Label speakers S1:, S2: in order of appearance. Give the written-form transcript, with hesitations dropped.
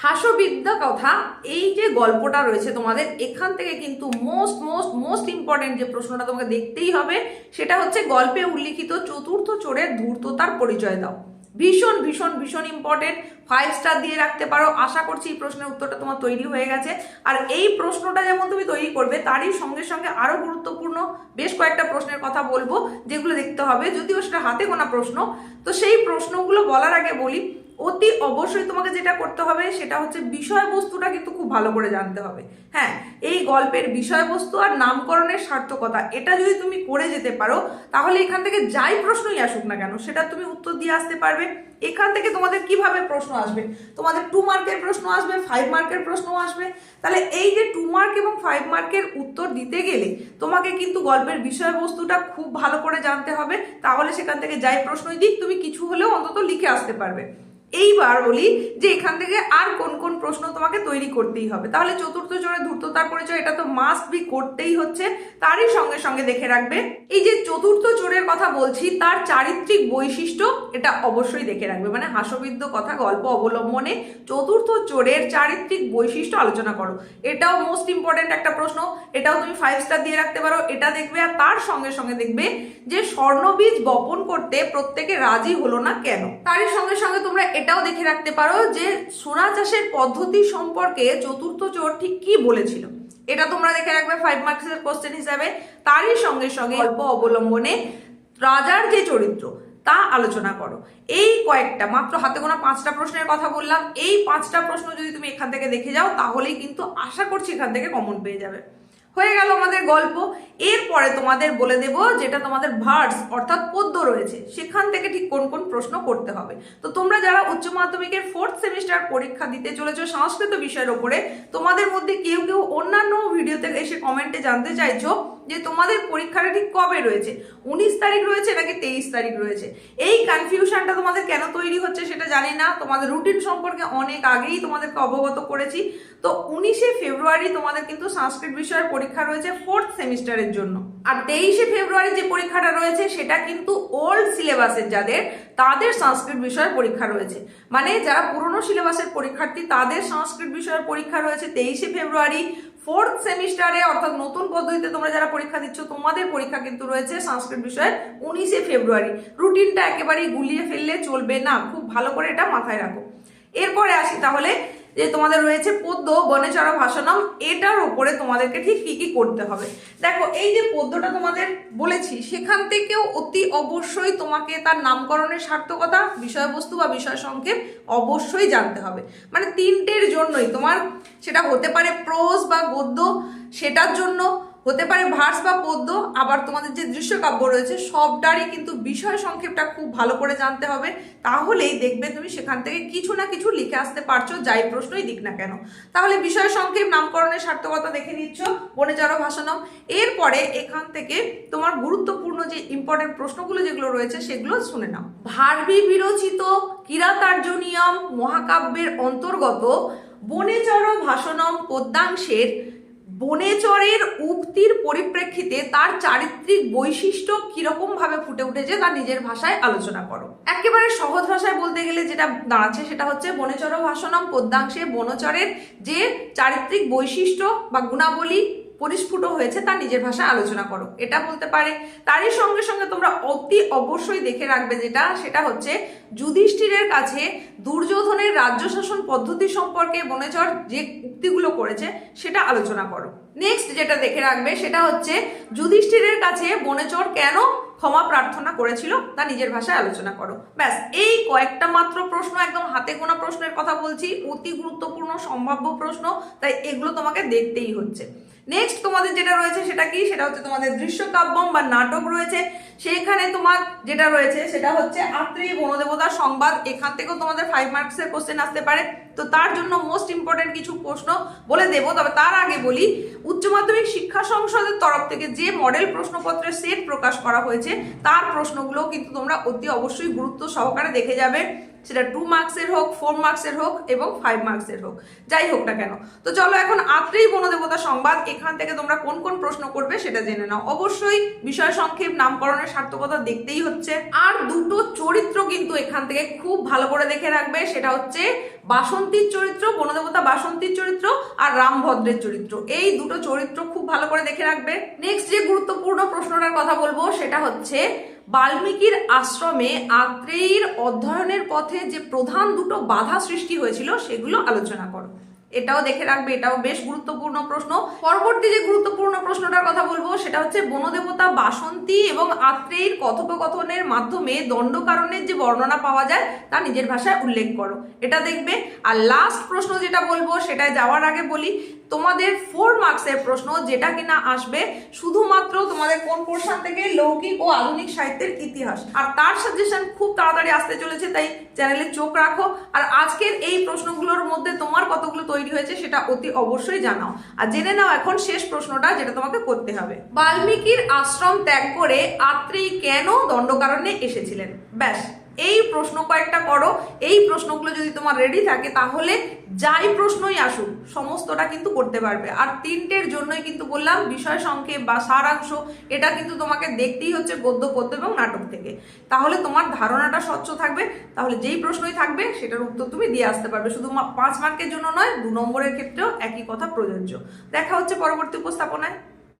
S1: হাস্যবিদ্যা কথা এই যে গল্পটা রয়েছে তোমাদের, এখান থেকে কিন্তু মোস্ট মোস্ট মোস্ট ইম্পর্টেন্ট যে প্রশ্নটা তোমাকে দেখতেই হবে সেটা হচ্ছে গল্পে উল্লিখিত চতুর্থ চোরের ধূর্ততার পরিচয় দাও। ভীষণ ভীষণ ভীষণ ইম্পর্টেন্ট, 5 স্টার দিয়ে রাখতে পারো। আশা করছি এই প্রশ্নের উত্তরটা তোমার তৈরি হয়ে গেছে। আর এই প্রশ্নটা যেমন তুমি তৈরি করবে, তারই সঙ্গে সঙ্গে আরো গুরুত্বপূর্ণ বেশ কয়েকটা প্রশ্নের কথা বলবো যেগুলো দেখতে হবে, যদিও সেটা হাতে গোনা প্রশ্ন। তো সেই প্রশ্নগুলো বলার আগে বলি, অতি অবশ্যই তোমাকে যেটা করতে হবে সেটা হচ্ছে বিষয়বস্তুটা কিন্তু খুব ভালো করে জানতে হবে। হ্যাঁ, এই গল্পের বিষয়বস্তু আর নামকরণের সার্থকতা, এটা যদি তুমি করে যেতে পারো তাহলে এখান থেকে যাই প্রশ্নই আসুক না কেন সেটা তুমি উত্তর দিয়ে আসতে পারবে। এখান থেকে তোমাদের কিভাবে প্রশ্ন আসবে, তোমাদের 2 মার্কের প্রশ্ন আসবে, 5 মার্কের প্রশ্ন আসবে। তাহলে এই যে 2 মার্ক এবং 5 মার্কের উত্তর দিতে গেলে তোমাকে কিন্তু গল্পের বিষয়বস্তুটা খুব ভালো করে জানতে হবে, তাহলে সেখান থেকে যাই প্রশ্নই দিক তুমি কিছু হলেও অন্তত লিখে আসতে পারবে। এইবার বলি যে এখান থেকে আর কোন কোন প্রশ্ন তোমাকে তৈরি করতেই হবে। তাহলে চতুর্থ চোরের ধূর্ততার পরিচয়, এটা তো মাস্ট বি করতেই হচ্ছে। তারই সঙ্গে সঙ্গে দেখে রাখবে এই যে চতুর্থ চোরের কথা বলছি, তার চারিত্রিক বৈশিষ্ট্য এটা অবশ্যই দেখে রাখবে। মানে হাস্যবিদ্য কথা গল্প অবলম্বনে চতুর্থ চোরের চারিত্রিক বৈশিষ্ট্য আলোচনা করো। এটাও মোস্ট ইম্পর্টেন্ট একটা প্রশ্ন, এটাও তুমি 5 স্টার দিয়ে রাখতে পারো। এটা দেখবে, আর তার সঙ্গে সঙ্গে দেখবে যে স্বর্ণবীজ বপন করতে প্রত্যেকে রাজি হলো না কেন। তারই সঙ্গে সঙ্গে তোমরা এটাও দেখে রাখতে পারো যে সোনা চাষের পদ্ধতি সম্পর্কে চতুর্থ চোর ঠিক কি বলেছিল, এটা তোমরা দেখে রাখবে 5 মার্কসের কোশ্চেন হিসাবে। তারই সঙ্গে সঙ্গে গল্প অবলম্বনে রাজার যে চরিত্র তা আলোচনা করো। এই কয়েকটা মাত্র হাতে গোনা 5টা প্রশ্নের কথা বললাম, এই 5টা প্রশ্ন যদি তুমি এখান থেকে দেখে যাও তাহলেই কিন্তু আশা করছি এখান থেকে কমন পেয়ে যাবে। হয়ে গেল আমাদের গল্প। এরপরে তোমাদের বলে দেব যেটা তোমাদের ভার্স অর্থাৎ পদ্য রয়েছে, সেখান থেকে ঠিক কোন কোন প্রশ্ন করতে হবে। তো তোমরা যারা উচ্চ মাধ্যমিকের 4th সেমিস্টার পরীক্ষা দিতে চলেছো সংস্কৃত বিষয়ের ওপরে, তোমাদের মধ্যে কেউ কেউ অন্যান্য ভিডিওতে এসে কমেন্টে জানতে চাইছো যে তোমাদের পরীক্ষাটা ঠিক কবে রয়েছে, 19 তারিখ রয়েছে নাকি 23 তারিখ রয়েছে। এই কনফিউশনটা তোমাদের কেন তৈরি হচ্ছে সেটা জানি না। তোমাদের রুটিন সম্পর্কে অনেক আগেই তোমাদেরকে অবগত করেছি। তো 19শে ফেব্রুয়ারি তোমাদের কিন্তু সংস্কৃত বিষয়ের পরীক্ষা রয়েছে 4th সেমিস্টারের জন্য। আর 23শে ফেব্রুয়ারি যে পরীক্ষাটা রয়েছে সেটা কিন্তু ওল্ড সিলেবাসের যাদের, তাদের সংস্কৃত বিষয়ের পরীক্ষা রয়েছে। মানে যারা পুরনো সিলেবাসের পরীক্ষার্থী তাদের সংস্কৃত বিষয়ের পরীক্ষা রয়েছে 23শে ফেব্রুয়ারি। 4th সেমিস্টারে অর্থাৎ নতুন পদ্ধতিতে তোমরা যারা পরীক্ষা দিচ্ছ তোমাদের পরীক্ষা কিন্তু রয়েছে সংস্কৃত বিষয়ে 19শে ফেব্রুয়ারি। রুটিনটা একেবারেই গুলিয়ে ফেললে চলবে না, খুব ভালো করে এটা মাথায় রাখো। এরপরে আসি তাহলে যে তোমাদের রয়েছে পদ্য বনেচর ভাষণম, এটার উপরে তোমাদেরকে ঠিক কি কি করতে হবে। দেখো এই যে পদ্যটা তোমাদের বলেছি সেখান থেকেও অতি অবশ্যই তোমাকে তার নামকরণের সার্থকতা, বিষয়বস্তু বা বিষয় সংক্ষেপ অবশ্যই জানতে হবে। মানে 3টের জন্যই তোমার, সেটা হতে পারে প্রোজ বা গদ্য, সেটার জন্য হতে পারে ভার্স বা পদ্য, আবার তোমাদের যে দৃশ্যকাব্য রয়েছে সবটারই কিন্তু বিষয় সংক্ষেপটা খুব ভালো করে জানতে হবে। তাহলেই দেখবে তুমি সেখান থেকে কিছু না কিছু লিখে আসতে পারছো, যাই প্রশ্নই দিক না কেন। তাহলে বিষয় সংক্ষেপ, নামকরণের সার্থকতা দেখে নিচ্ছ, বনেচর ভাষণম। এরপরে এখান থেকে তোমার গুরুত্বপূর্ণ যে ইম্পর্টেন্ট প্রশ্নগুলো যেগুলো রয়েছে সেগুলো শুনে নাও। ভার্বি বিরচিত কিরাতার্জনিয়ম মহাকাব্যের অন্তর্গত বনেচর ভাষণম পদ্যাংশের বনেচরের উক্তির পরিপ্রেক্ষিতে তার চারিত্রিক বৈশিষ্ট্য কিরকম ভাবে ফুটে উঠেছে তার নিজের ভাষায় আলোচনা করো। একেবারে সহজ ভাষায় বলতে গেলে যেটা দাঁড়াচ্ছে সেটা হচ্ছে বনেচর ভাষণম পদ্যাংশে বনেচরের যে চারিত্রিক বৈশিষ্ট্য বা গুণাবলী পরিস্ফুট হয়েছে তার নিজের ভাষায় আলোচনা করো, এটা বলতে পারে। তারই সঙ্গে সঙ্গে তোমরা অতি অবশ্যই দেখে রাখবে যেটা, সেটা হচ্ছে যুধিষ্ঠিরের কাছে দুর্যোধনের রাজ্য শাসন পদ্ধতি সম্পর্কে বনেচর যে উক্তিগুলো করেছে সেটা আলোচনা করো। নেক্সট যেটা দেখে রাখবে সেটা হচ্ছে যুধিষ্ঠিরের কাছে বনেচর কেন ক্ষমা প্রার্থনা করেছিল তা নিজের ভাষায় আলোচনা করো। ব্যাস, এই কয়েকটা মাত্র প্রশ্ন, একদম হাতে গোনা প্রশ্নের কথা বলছি, অতি গুরুত্বপূর্ণ সম্ভাব্য প্রশ্ন, তাই এগুলো তোমাকে দেখতেই হচ্ছে। নেক্সট তোমাদের যেটা রয়েছে সেটা কি, সেটা হচ্ছে তোমাদের দৃশ্যকাব্যম বা নাটক রয়েছে। সেখানে তোমার যেটা রয়েছে সেটা হচ্ছে আত্রী বনদেবতার সংবাদ। এখান থেকেও তোমাদের 5 মার্কসের কোশ্চেন আসতে পারে। তো তার জন্য মোস্ট ইম্পর্টেন্ট কিছু প্রশ্ন বলে দেবো, তবে তার আগে বলি উচ্চ মাধ্যমিক শিক্ষা সংসদের তরফ থেকে যে মডেল প্রশ্নপত্রের সেট প্রকাশ করা হয়েছে তার প্রশ্নগুলো কিন্তু তোমরা অতি অবশ্যই গুরুত্ব সহকারে দেখে যাবে। সেটা 2 মার্কসের হোক, 4 মার্কসের হোক এবং 5 মার্কসের হোক, যাই হোক না কেন। তো চলো এখন আত্রেয়ী বনদেবতা সংবাদ, এখান থেকে তোমরা কোন কোন প্রশ্ন করবে সেটা জেনে নাও। অবশ্যই বিষয় সংক্ষেপ, নামকরণের সার্থকতা দেখতেই হচ্ছে। আর দুটো চরিত্র কিন্তু এখান থেকে খুব ভালো করে দেখে রাখবে, সেটা হচ্ছে বাসন্তীর চরিত্র, বনদেবতা বাসন্তীর চরিত্র আর রামভদ্রের চরিত্র। এই দুটো চরিত্র খুব ভালো করে দেখে রাখবে। নেক্সট যে গুরুত্বপূর্ণ প্রশ্নটার কথা বলবো সেটা হচ্ছে বাল্মীকির আশ্রমে আত্রেয়ীর অধ্যয়নের পথে যে প্রধান দুটো বাধা সৃষ্টি হয়েছিল সেগুলো আলোচনা করো। এটাও দেখে রাখবে, এটাও বেশ গুরুত্বপূর্ণ প্রশ্ন। পরবর্তী যে গুরুত্বপূর্ণ প্রশ্নটার কথা বলবো সেটা হচ্ছে বনদেবতা বাসন্তী এবং আত্রেয়ীর কথোপকথনের মাধ্যমে দণ্ডকারণ্যের যে বর্ণনা পাওয়া যায় তা নিজের ভাষায় উল্লেখ করো, এটা দেখবে। আর লাস্ট প্রশ্ন যেটা বলবো সেটায় যাওয়ার আগে বলি, তোমাদের 4 মার্কসের প্রশ্ন যেটা কিনা আসবে শুধুমাত্র তোমাদের কোন পোর্শন থেকে, লৌকিক ও আধুনিক সাহিত্যের ইতিহাস। আর তার সাজেশন খুব তাড়াতাড়ি আসতে চলেছে, তাই চ্যানেলে চোখ রাখো। আর আজকের এই প্রশ্নগুলোর মধ্যে তোমার কতগুলো তৈরি হয়েছে সেটা অতি অবশ্যই জানাও। আর জেনে নাও এখন শেষ প্রশ্নটা যেটা তোমাকে করতে হবে। বাল্মীকির আশ্রম ত্যাগ করে আত্রেয়ী কেন দণ্ডকারণ্যে এসেছিলেন? ব্যাস, এই প্রশ্ন কয়েকটা করো। এই প্রশ্নগুলো যদি তোমার রেডি থাকে তাহলে যাই প্রশ্নই আসুক সমস্তটা কিন্তু করতে পারবে। আর 3টের জন্যই কিন্তু বললাম বিষয় সংক্ষেপ বা সারাংশ, এটা কিন্তু তোমাকে দেখতেই হচ্ছে গদ্য পদ্য এবং নাটক থেকে। তাহলে তোমার ধারণাটা স্বচ্ছ থাকবে, তাহলে যেই প্রশ্নই থাকবে সেটার উত্তর তুমি দিয়ে আসতে পারবে। শুধু 5 মার্কের জন্য নয়, 2 নম্বরের ক্ষেত্রেও একই কথা প্রযোজ্য। দেখা হচ্ছে পরবর্তী উপস্থাপনায়।